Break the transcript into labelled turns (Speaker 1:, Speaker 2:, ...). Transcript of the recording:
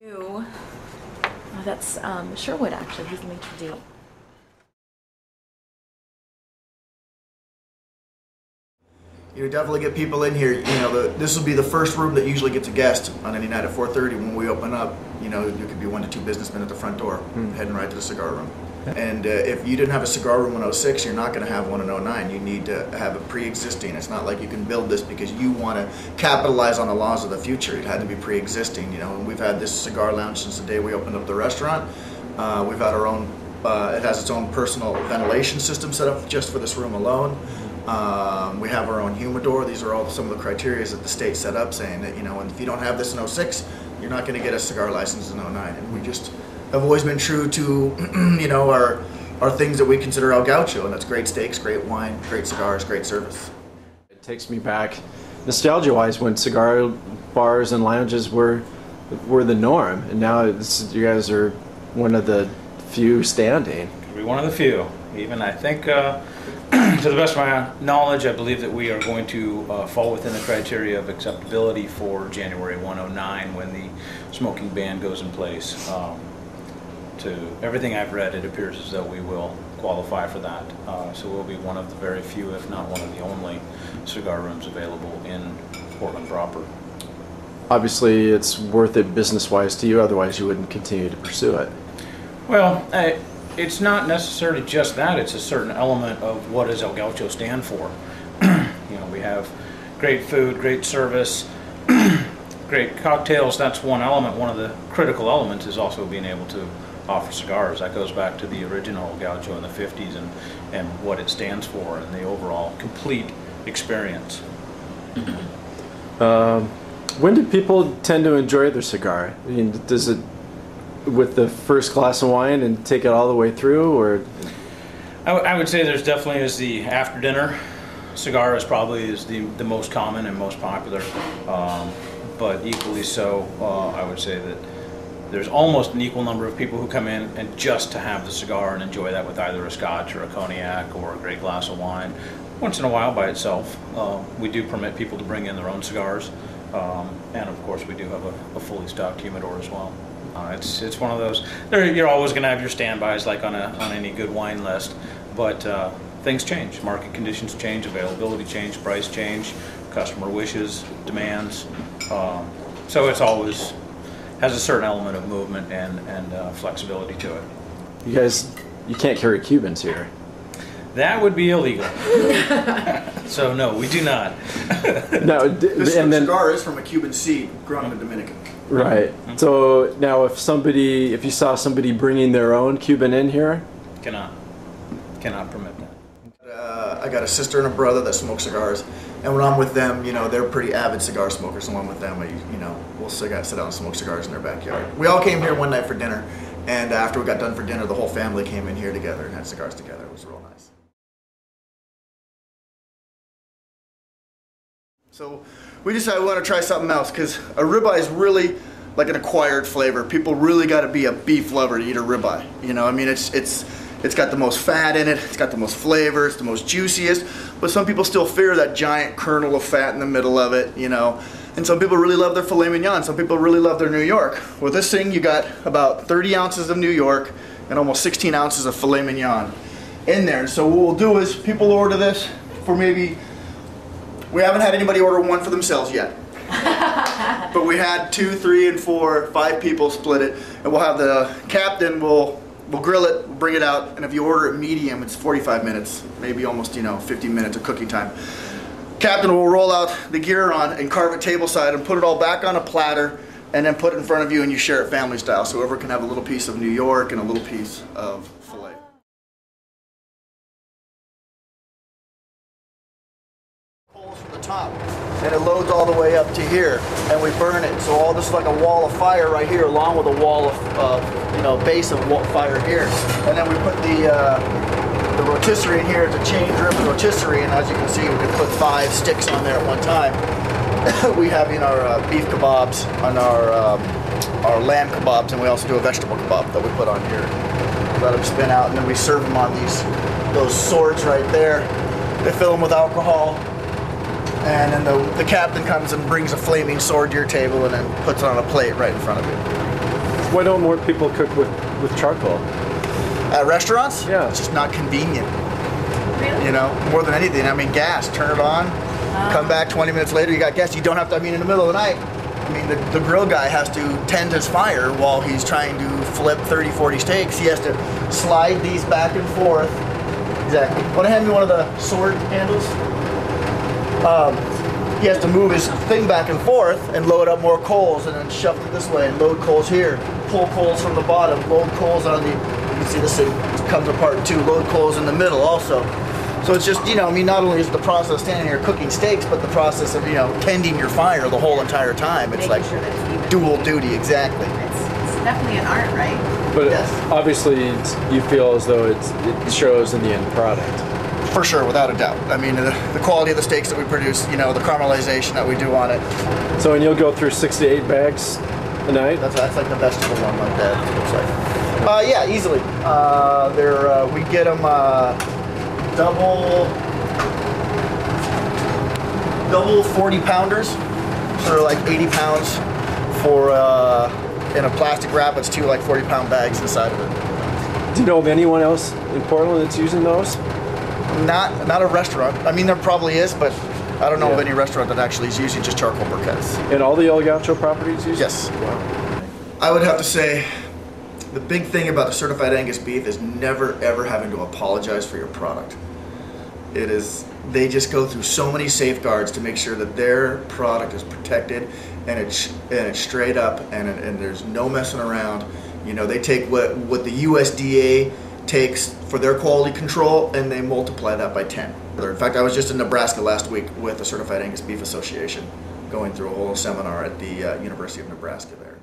Speaker 1: Oh, that's Sherwood, actually. He's the maitre d'.
Speaker 2: You definitely get people in here. You know, this will be the first room that usually gets a guest on any night at 4:30 when we open up. You know, there could be 1 to 2 businessmen at the front door heading right to the cigar room. And if you didn't have a cigar room in 06, you're not going to have one in 09. You need to have a pre-existing. It's not like you can build this because you want to capitalize on the laws of the future. It had to be pre-existing, you know. And we've had this cigar lounge since the day we opened up the restaurant. We've had our own, it has its own personal ventilation system set up just for this room alone. We have our own humidor. These are all some of the criteria that the state set up, saying that, you know, and if you don't have this in 06, you're not going to get a cigar license in 09. And we just have always been true to, you know, our things that we consider El Gaucho, and that's great steaks, great wine, great cigars, great service.
Speaker 3: It takes me back, nostalgia-wise, when cigar bars and lounges were the norm, and now you guys are one of the few standing.
Speaker 4: We're one of the few. Even I think, to the best of my knowledge, I believe that we are going to fall within the criteria of acceptability for January 109 when the smoking ban goes in place. To everything I've read, it appears as though we will qualify for that. So we'll be one of the very few, if not one of the only, cigar rooms available in Portland proper.
Speaker 3: Obviously, it's worth it business-wise to you, otherwise you wouldn't continue to pursue it.
Speaker 4: Well, it's not necessarily just that. It's a certain element of what does El Gaucho stand for. You know, we have great food, great service, great cocktails. That's one element. One of the critical elements is also being able to offer cigars. That goes back to the original El Gaucho in the 50s and what it stands for and the overall complete experience.
Speaker 3: When do people tend to enjoy their cigar? I mean, does it with the first glass of wine and take it all the way through, or?
Speaker 4: I would say there's definitely is the after dinner cigar is probably the most common and most popular, but equally so I would say that there's almost an equal number of people who come in and just to have the cigar and enjoy that with either a scotch or a cognac or a great glass of wine. Once in a while by itself. We do permit people to bring in their own cigars, and of course we do have a fully stocked humidor as well. It's one of those. You're always going to have your standbys like on any good wine list, but things change. Market conditions change, availability change, price change, customer wishes, demands. So it's always has a certain element of movement and flexibility to it.
Speaker 3: You can't carry Cubans here.
Speaker 4: That would be illegal. So no, we do not.
Speaker 2: No, this cigar is from a Cuban seed grown in the Dominican.
Speaker 3: Right. So now, if you saw somebody bringing their own Cuban in here,
Speaker 4: cannot permit that.
Speaker 2: I got a sister and a brother that smoke cigars, and when I'm with them, you know, they're pretty avid cigar smokers. So when I'm with them, you know, we'll sit down and smoke cigars in their backyard. We all came here one night for dinner, and after we got done for dinner, the whole family came in here together and had cigars together. It was real nice. So we decided we want to try something else because a ribeye is really like an acquired flavor. People really got to be a beef lover to eat a ribeye. You know, I mean, it's got the most fat in it, it's got the most flavor, it's the most juiciest, but some people still fear that giant kernel of fat in the middle of it, you know. And some people really love their filet mignon, some people really love their New York. With this thing, you got about 30 ounces of New York and almost 16 ounces of filet mignon in there. So what we'll do is people order this for maybe, we haven't had anybody order one for themselves yet. But we had 2, 3, and 4, 5 people split it, and we'll have the captain, we'll grill it, we'll bring it out, and if you order it medium, it's 45 minutes, maybe almost, you know, 50 minutes of cooking time. Captain will roll out the gear on and carve it tableside and put it all back on a platter and then put it in front of you and you share it family style, so whoever can have a little piece of New York and a little piece of filet. From the top, and it loads all the way up to here, and we burn it. So all this is like a wall of fire right here, along with a wall of you know, base of fire here. And then we put the rotisserie in here. It's a chain-driven rotisserie, and as you can see, we can put 5 sticks on there at one time. We have in our beef kebabs, on our lamb kebabs, and we also do a vegetable kebab that we put on here. Let them spin out, and then we serve them on those swords right there. They fill them with alcohol. And then the captain comes and brings a flaming sword to your table and then puts it on a plate right in front of you.
Speaker 3: Why don't more people cook with charcoal?
Speaker 2: At restaurants?
Speaker 3: Yeah.
Speaker 2: It's just not convenient.
Speaker 1: Really?
Speaker 2: You know, more than anything. I mean, gas, turn it on, come back 20 minutes later, you got gas. You don't have to, I mean, in the middle of the night, I mean, the grill guy has to tend his fire while he's trying to flip 30, 40 steaks. He has to slide these back and forth. Exactly. Want to hand me one of the sword handles? He has to move his thing back and forth and load up more coals and then shove it this way and load coals here. Pull coals from the bottom, load coals on the, you can see this thing comes apart too, load coals in the middle also. So it's just, you know, I mean, not only is the process of standing here cooking steaks, but the process of, you know, tending your fire the whole entire time. It's
Speaker 1: Making
Speaker 2: like
Speaker 1: sure that it's even.
Speaker 2: dual duty, exactly.
Speaker 1: It's definitely an art, right?
Speaker 3: But
Speaker 2: Yes.
Speaker 3: obviously, you feel as though it shows in the end product.
Speaker 2: For sure, without a doubt. I mean, the quality of the steaks that we produce, you know, the caramelization that we do on it.
Speaker 3: So, and you'll go through 6 to 8 bags a night?
Speaker 2: That's like the vegetable one like that, it looks like. Yeah, easily. We get them double 40 pounders, so they're like 80 pounds for in a plastic wrap. It's 2 like 40-pound bags inside of it.
Speaker 3: Do you know of anyone else in Portland that's using those?
Speaker 2: Not a restaurant. I mean, there probably is, but I don't know of
Speaker 3: Yeah.
Speaker 2: any restaurant that actually is using just charcoal briquettes.
Speaker 3: And all the El Gaucho properties use it?
Speaker 2: Yes.
Speaker 3: Wow.
Speaker 2: I would have to say the big thing about the certified Angus beef is never ever having to apologize for your product. They just go through so many safeguards to make sure that their product is protected and it's straight up and there's no messing around. You know, they take what the USDA takes for their quality control and they multiply that by 10. In fact, I was just in Nebraska last week with the Certified Angus Beef Association going through a whole seminar at the University of Nebraska there.